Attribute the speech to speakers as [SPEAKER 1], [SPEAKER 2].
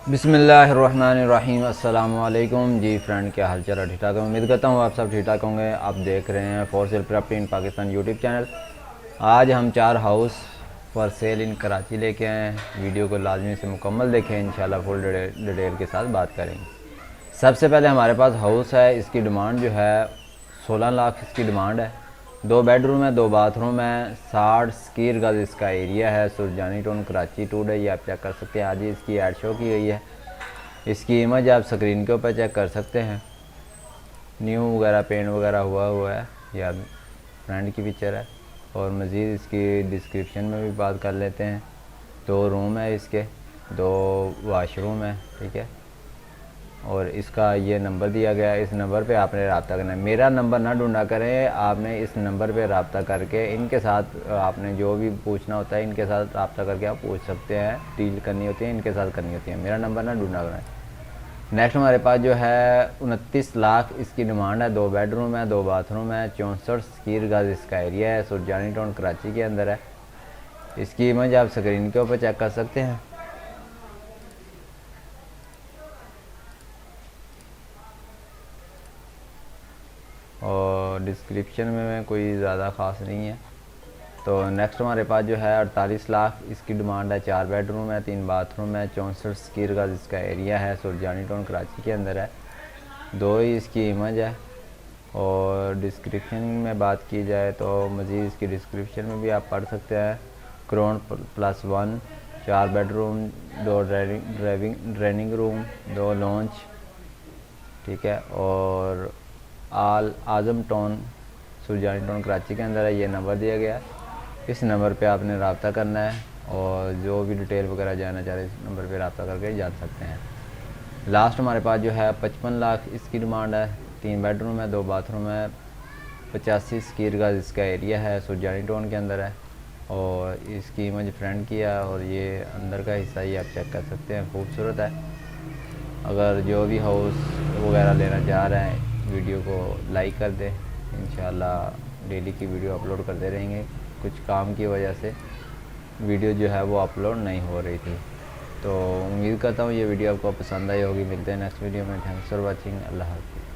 [SPEAKER 1] बिस्मिल्लाहिर्रहमानिर्रहीम। अस्सलामुअलैकुम जी फ्रेंड, क्या हाल चाल है? ठीक ठाक है, उम्मीद करता हूँ आप सब ठीक ठाक होंगे। आप देख रहे हैं for sale property in Pakistan YouTube channel. आज हम 4 हाउस फॉर सेल इन कराची लेके आए हैं। वीडियो को लाजमी से मुकम्मल देखें, इंशाल्लाह फुल डिटेल के साथ बात करेंगे। सबसे पहले हमारे पास हाउस है, इसकी डिमांड जो है 16 लाख इसकी डिमांड है। 2 बेडरूम है, 2 बाथरूम है, 60 स्क्वायर गज इसका एरिया है। सुरजानी टाउन कराची टूड है, ये आप चेक कर सकते हैं। आज ही इसकी ऐड शो की गई है, इसकी इमेज आप स्क्रीन के ऊपर चेक कर सकते हैं। न्यू वगैरह पेंट वगैरह हुआ है, या फ्रंट की पिक्चर है। और मज़ीद इसकी डिस्क्रिप्शन में भी बात कर लेते हैं। 2 रूम है इसके, 2 वाशरूम है, ठीक है। और इसका ये नंबर दिया गया है, इस नंबर पे आपने रब्ता करना है। मेरा नंबर ना ढूंढा करें, आपने इस नंबर पे रब्ता करके इनके साथ आपने जो भी पूछना होता है इनके साथ रब्ता करके आप पूछ सकते हैं। डील करनी होती है इनके साथ करनी होती है, मेरा नंबर ना ढूंढा करें। नेक्स्ट हमारे पास जो है 29 लाख इसकी डिमांड है। 2 बेडरूम है, 2 बाथरूम है, 64 स्क्वायर गज इसका एरिया है। सुरजानी टाउन कराची के अंदर है। इसकी इमेज आप स्क्रीन के ऊपर चेक कर सकते हैं। और डिस्क्रिप्शन में कोई ज़्यादा ख़ास नहीं है। तो नेक्स्ट हमारे पास जो है 48 लाख इसकी डिमांड है। 4 बेडरूम है, 3 बाथरूम है, 64 स्क्वायर गज इसका एरिया है। सुरजानी टाउन कराची के अंदर है। 2 ही इसकी इमेज है। और डिस्क्रिप्शन में बात की जाए तो मज़ीद इसकी डिस्क्रिप्शन में भी आप पढ़ सकते हैं। ग्राउंड +1, 4 बेडरूम, 2 ड्राइनिंग रूम, 2 लॉन्च, ठीक है। और आल आज़म टाउन सुरजानी टाउन कराची के अंदर है। ये नंबर दिया गया है, इस नंबर पे आपने रब्ता करना है। और जो भी डिटेल वगैरह जानना चाह रहे हैं इस नंबर पे रब्ता करके जान सकते हैं। लास्ट हमारे पास जो है 55 लाख इसकी डिमांड है। 3 बेडरूम है, 2 बाथरूम है, 85 स्क्वायर गज इसका एरिया है। सुरजानी टाउन के अंदर है। और इसकी इमेज फ्रंट की है और ये अंदर का हिस्सा ही आप चेक कर सकते हैं, खूबसूरत है। अगर जो भी हाउस वगैरह लेना चाह रहे हैं वीडियो को लाइक कर दें, इंशाल्लाह डेली की वीडियो अपलोड करते रहेंगे। कुछ काम की वजह से वीडियो जो है वो अपलोड नहीं हो रही थी। तो उम्मीद करता हूँ ये वीडियो आपको पसंद आई होगी। मिलते हैं नेक्स्ट वीडियो में। Thanks for watching. अल्लाह हाफ़िज़।